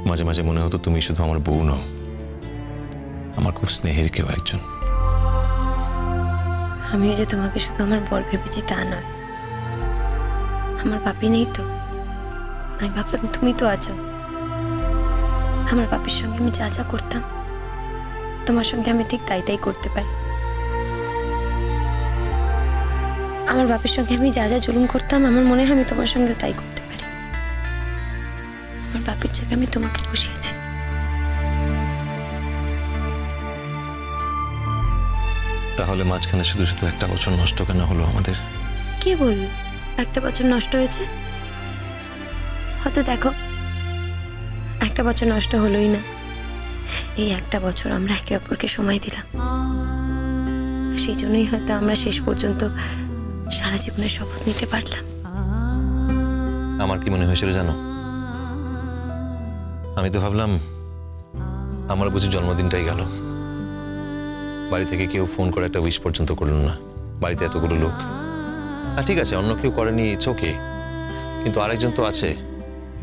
মাঝে মাঝে মনে হতো তুমি শুধু আমার বউ নও, আমার খুব স্নেহের কেউ একজন। আমিও যে তোমাকে শুধু আমার বর ভেবেছি তা নয়, আমার বাপি নেই তো, আমি ভাবলাম তুমি তো আছো। আমার বাপির সঙ্গে আমি যা যা করতাম তোমার সঙ্গে আমি ঠিক তাই তাই করতে পারি। আমার বাপির সঙ্গে আমি যা যা জুলুম করতাম আমার মনে হয় আমি তোমার সঙ্গে তাই করতে পারি। আমার বাপির জায়গায় আমি তোমাকে বসিয়েছি। তাহলে মাঝখানে শুধু শুধু একটা বছর নষ্ট কেন হলো আমাদের? কে বলল একটা বছর নষ্ট হয়েছে? হয়তো দেখো একটা বছর নষ্ট হলোই না, এই একটা বছর আমরা একে অপরকে সময় দিলাম, সেই জন্যই হয়তো আমরা শেষ পর্যন্ত সারা জীবনের শপথ নিতে পারলাম। আমার কি মনে হয়েছিল জানো? আমি তো ভাবলাম আমার বুঝি জন্মদিনটাই গেল, বাড়ি থেকে কেউ ফোন করে একটা উইশ পর্যন্ত করল না, বাড়িতে এতগুলো লোক। হ্যাঁ ঠিক আছে, অন্য কেউ করেনি, চোখে, কিন্তু আরেকজন তো আছে,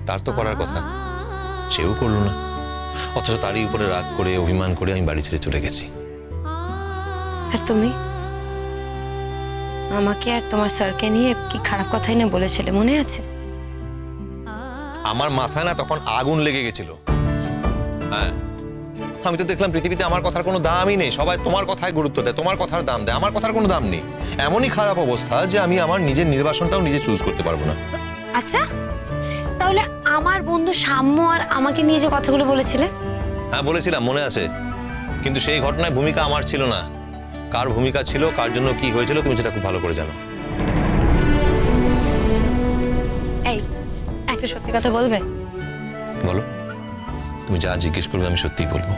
তার তো করার কথা, সেও করলো না। অথচ তারই উপরে রাগ করে অভিমান করে আমি বাড়ি ছেড়ে চলে গেছি। আর তুমি আমাকে আর তোমার স্যারকে নিয়ে কি খারাপ কথাই না বলেছিলে, মনে আছে? আমার মাথায় না তখন আগুন লেগে গেছিল। হ্যাঁ, আমি তো দেখলাম পৃথিবীতে আমার কথার কোনো দামই নেই, সবাই তোমার কথায় গুরুত্ব দেয়, তোমার কথার দাম দেয়, আমার কথার কোনো দাম নেই। এমনই খারাপ অবস্থা যে আমি আমার নিজের নির্বাচনটাও নিজে চুজ করতে পারবো না। আচ্ছা, তাহলে আমার বন্ধু সাম্য আর আমাকে নিয়ে যে কথাগুলো বলেছিলে? হ্যাঁ বলেছিলাম, মনে আছে, কিন্তু সেই ঘটনায় ভূমিকা আমার ছিল না। কার ভূমিকা ছিল, কার জন্য কি হয়েছিল, তুমি সেটা খুব ভালো করে জানো। এই একটা সত্যি কথা বলবে? বলো, তুমি যা জিজ্ঞেস করবে আমি সত্যিই বলবো।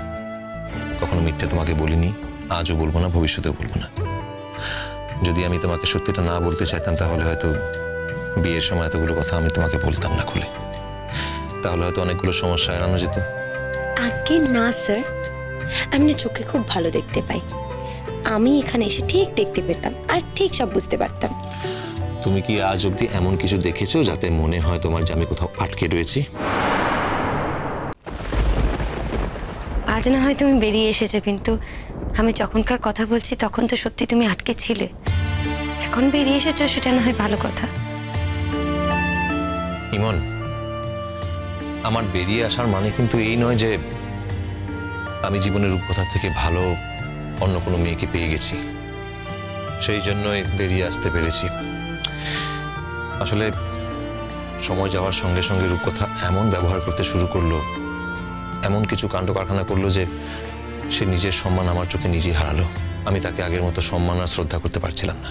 কখনো মিথ্যে তোমাকে বলিনি, আজও বলবো না, ভবিষ্যতেও বলবো না। যদি আমি তোমাকে সত্যিটা না বলতে চাইতাম তাহলে হয়তো বিয়ের সময় এতগুলো কথা আমি তোমাকে বলতাম না খুলে, তাহলে হয়তো অনেকগুলো সমস্যা এড়ানো যেত। আগে না স্যার, আমি না চোখে খুব ভালো দেখতে পাই, আমি এখানে এসে ঠিক দেখতে পেতাম আর ঠিক সব বুঝতে পারতাম। তুমি কি আজ অব্দি এমন কিছু দেখেছো যাতে মনে হয় তোমার যে আমি কোথাও আটকে রয়েছি? আজ না হয় তুমি বেরিয়ে এসেছো, কিন্তু আমি যখনকার কথা বলছি তখন তো সত্যি তুমি আটকে ছিলে। এখন বেরিয়ে এসেছো সেটা না হয় ভালো কথা। ইমন, আমার বেরিয়ে আসার মানে কিন্তু এই নয় যে আমি জীবনের রূপকথার থেকে ভালো অন্য কোনো মেয়েকে পেয়ে গেছি, সেই জন্যই বেরিয়ে আসতে পেরেছি। আসলে সময় যাওয়ার সঙ্গে সঙ্গে রূপকথা এমন ব্যবহার করতে শুরু করলো, এমন কিছু কাণ্ড কারখানা করলো যে সে নিজের সম্মান আমার চোখে নিজেই হারালো। আমি তাকে আগের মতো সম্মান আর শ্রদ্ধা করতে পারছিলাম না।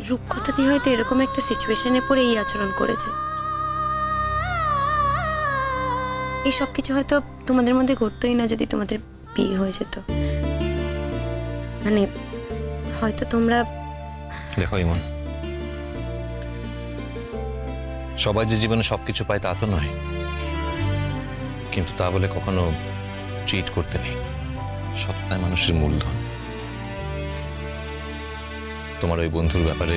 রূপকথা দিয়ে হয়তো এরকম একটা সিচুয়েশনে পড়ে এই আচরণ করেছে। এই সব কিছু হয়তো তোমাদের মধ্যে ঘটতোই না যদি তোমাদের বিয়ে হয়ে যেত। মানে হয়তো তোমরা, দেখো ইমন, সবাই যে জীবনে সবকিছু পায় তা তো নয়, কিন্তু তা বলে কখনো চিট করতে নেই। সততাই মানুষের মূলধন। তোমার ওই বন্ধুর ব্যাপারে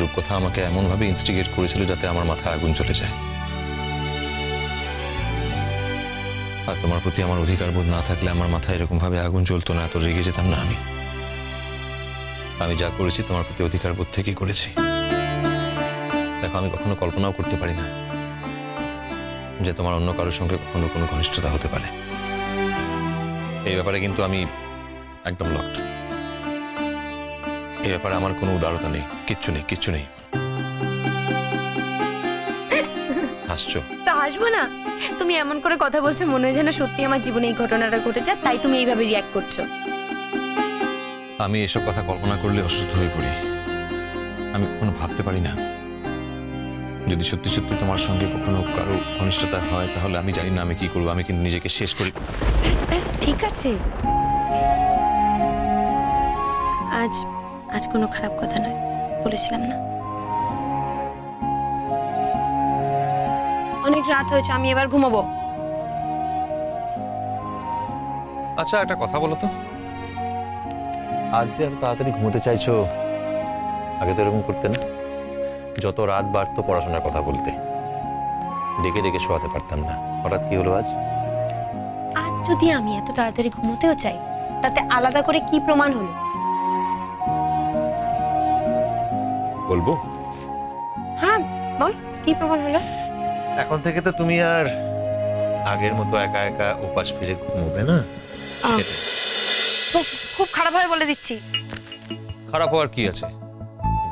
রূপকথা আমাকে এমনভাবে ইনস্টিগেট করেছিল যাতে আমার মাথায় আগুন চলে যায়। আর তোমার প্রতি আমার অধিকার বোধ না থাকলে আমার মাথায় এরকম ভাবে আগুন জ্বলতো না, এত রেগে যেতাম না আমি। আমি যা করেছি তোমার প্রতি অধিকার বোধ থেকেই করেছি। দেখো, আমি কখনো কল্পনাও করতে পারি না যে তোমার অন্য কারোর সঙ্গে কখনো কোনো ঘনিষ্ঠতা হতে পারে। এই ব্যাপারে কিন্তু আমি একদম লকড। এই ব্যাপারে আমার কোনো উদারতা নেই, কিচ্ছু নেই, কিচ্ছু নেই। হাসছো? তা হাসবো না? তুমি এমন করে কথা বলছো মনে হয় যেন সত্যি আমার জীবনে এই ঘটনাটা ঘটেছে, তাই তুমি এইভাবে রিয়াক্ট করছো। আমি এসব কথা কল্পনা করলে অসুস্থ হয়ে পড়ি। আমি কখনো ভাবতে পারি না যদি সত্যি সত্যি তোমার সঙ্গে কখনো কারো ঘনিষ্ঠতা হয় তাহলে আমি জানি না আমি কি করবো। আমি কিন্তু নিজেকে শেষ করি। ব্যাস ব্যাস, ঠিক আছে, আজ আজ কোনো খারাপ কথা নয়, বলেছিলাম না? অনেক রাত হয়েছে, আমি এবার ঘুমাবো। আচ্ছা, একটা কথা বলো তো, আজ যে এত তাড়াতাড়ি ঘুমোতে চাইছো, আগে তো এরকম করতে না। যত রাত বাড়তো পড়াশোনার কথা বলতে, ডেকে ডেকে শোয়াতে পারতাম না। হঠাৎ কি হলো আজ? আজ যদি আমি এত তাড়াতাড়ি ঘুমোতেও চাই, তাতে আলাদা করে কি প্রমাণ হলো? বলবো? হ্যাঁ বল, কি প্রমাণ হলো? এখন থেকে তো তুমি আর আগের মতো একা একা উপাস ফিরে ঘুমোবে না। সেটাই। খুব খারাপ ভাবে বলে দিচ্ছি। খারাপ হওয়ার কি আছে?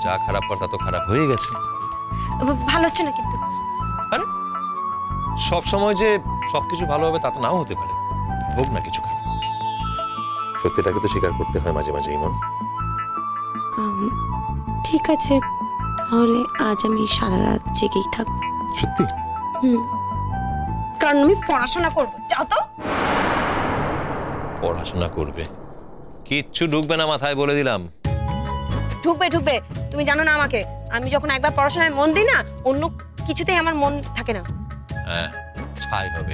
যা খারাপ হওয়ার তা তো খারাপ হয়ে গেছে। ভালো হচ্ছে না কিন্তু। আরে সব সময় যে সবকিছু ভালো হবে তা তো নাও হতে পারে, হোক না কিছু খারাপ। সত্যিটাকে তো স্বীকার করতে হয় মাঝে মাঝে ইমন। ঠিক আছে, তাহলে আজ আমি সারা রাত জেগেই থাকবো। সত্যি? কারণ আমি পড়াশোনা করবো। যাও তো। পড়াশোনা করবে? কিচ্ছু ঢুকবে না মাথায়, বলে দিলাম। ঢুকবে ঢুকবে। তুমি জানো না আমাকে, আমি যখন একবার পড়াশোনায় মন দিই না, অন্য কিছুতেই আমার মন থাকে না। হ্যাঁ, ছাই হবে।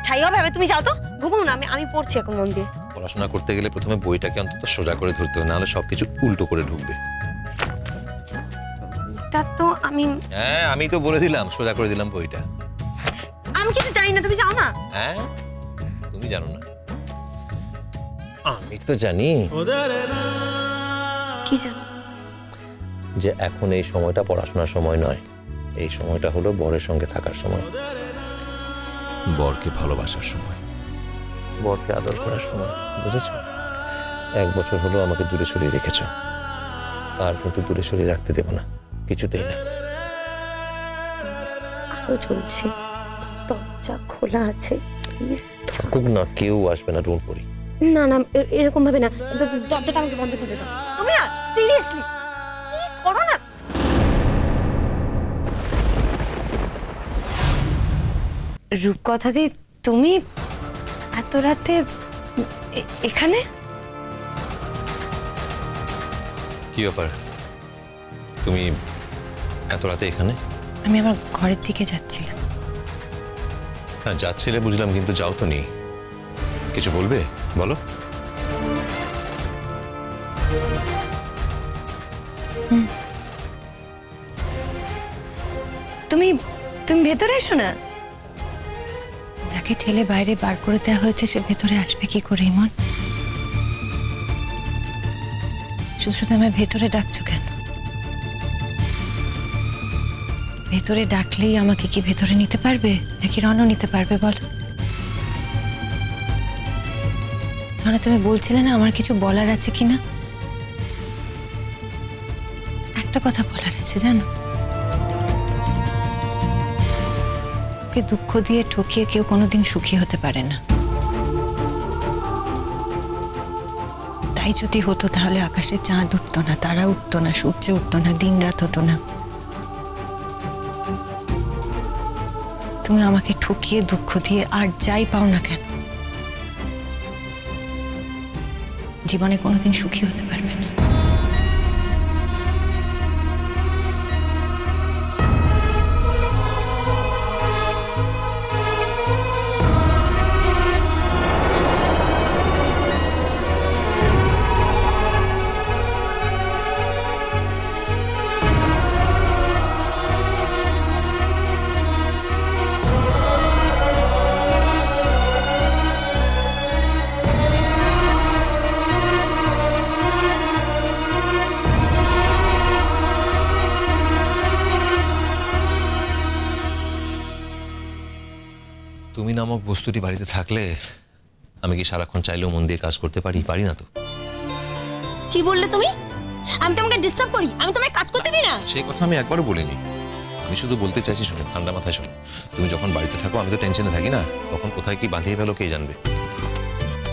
ছাই হবে? তুমি যাও তো, ঘুমাও না। আমি পড়ছি এখন মন দিয়ে। পড়াশোনা করতে গেলে প্রথমে বইটাকে অন্তত সোজা করে ধরতে হবে, নাহলে সবকিছু উল্টো করে ঢুকবে। তা তো আমি হ্যাঁ, আমি তো বলে দিলাম, সোজা করে দিলাম বইটা। আমি কিছু জানি না, তুমি যাও না। হ্যাঁ, তুমি জানো না, আমি তো জানি। কি জানো? যে এখন এই সময়টা পড়াশোনার সময় নয়, এই সময়টা হলো বরের সঙ্গে থাকার সময়, বরকে ভালোবাসার সময়, বরকে আদর করার সময়। বুঝেছো? 1 বছর হলো আমাকে দূরে সরিয়ে রেখেছো, আর কিন্তু দূরে সরিয়ে রাখতে দেবো না, কিছুতেই না। আলো চলছে, দরজা খোলা আছে, থাকুক না, কেউ আসবে না, রুম পড়ি। না না, এরকম ভাবে না। দরজাটা আমাকে বন্ধ করে দাও। তুমি না সিরিয়াসলি কি করো না? রূপকথা দি, তুমি এত রাতে এখানে? কি ব্যাপার, তুমি এত রাতে এখানে? আমি আমার ঘরের দিকে যাচ্ছিলাম। হ্যাঁ যাচ্ছিলে বুঝলাম, কিন্তু যাও তো নি। কিছু বলবে? বলো। তুমি ভেতরে এসো না। যাকে ঠেলে বাইরে বার করে দেওয়া হয়েছে সে ভেতরে আসবে কি করে ইমন? শুধু শুধু আমায় ভেতরে ডাকছো কেন? ভেতরে ডাকলেই আমাকে কি ভেতরে নিতে পারবে, নাকি রনও নিতে পারবে বলো? তাহলে তুমি বলছিলে না আমার কিছু বলার আছে কিনা? একটা কথা বলার আছে জানো, ওকে দুঃখ দিয়ে ঠকিয়ে কেউ কোনোদিন সুখী হতে পারে না। তাই যদি হতো তাহলে আকাশে চাঁদ উঠতো না, তারা উঠতো না, সূর্য উঠতো না, দিন রাত হতো না। তুমি আমাকে ঠকিয়ে দুঃখ দিয়ে আর যাই পাও না কেন, জীবনে কোনোদিন সুখী হতে পারবে না। তুমি নামক বস্তুটি বাড়িতে থাকলে আমি কি সারাক্ষণ চাইলেও মন দিয়ে কাজ করতে পারি? পারি না তো। কি বললে তুমি? আমি তোমাকে ডিস্টার্ব করি? আমি তোমার কাজ করতে দিই না? সেই কথা আমি একবারও বলিনি। আমি শুধু বলতে চাইছি, শোনো, ঠান্ডা মাথায় শোনো। তুমি যখন বাড়িতে থাকো আমি তো টেনশনে থাকি না, তখন কোথায় কি বাঁধিয়ে ফেলো কে জানবে।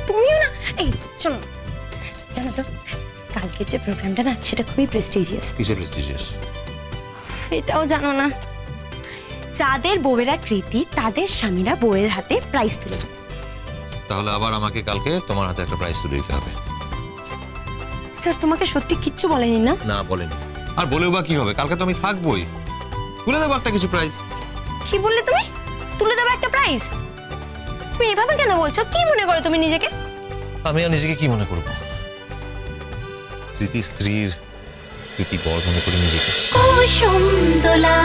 তুমিও না। এই শোনো, জানো তো কালকের যে প্রোগ্রামটা না, সেটা খুবই প্রেস্টিজিয়াস। কিসে প্রেস্টিজিয়াস? এটাও জানো না? যাদের বউয়েরা কৃতি তাদের স্বামীরা বউয়ের হাতে প্রাইজ তুলে দেবে। তাহলে আবার আমাকে কালকে তোমার হাতে একটা প্রাইজ তুলে দিতে হবে। স্যার তোমাকে সত্যি কিচ্ছু বলেনি না? না বলেনি। আর বলেও বা কি হবে, কালকে তো আমি থাকবোই, তুলে দেবো একটা কিছু প্রাইজ। কি বললে তুমি? তুলে দেবো একটা প্রাইজ? তুমি এভাবে কেন বলছো? কি মনে করো তুমি নিজেকে? আমি আর নিজেকে কি মনে করবো? কৃতি স্ত্রীর কৃতি বর মনে করি নিজেকে। কুসুম দোলা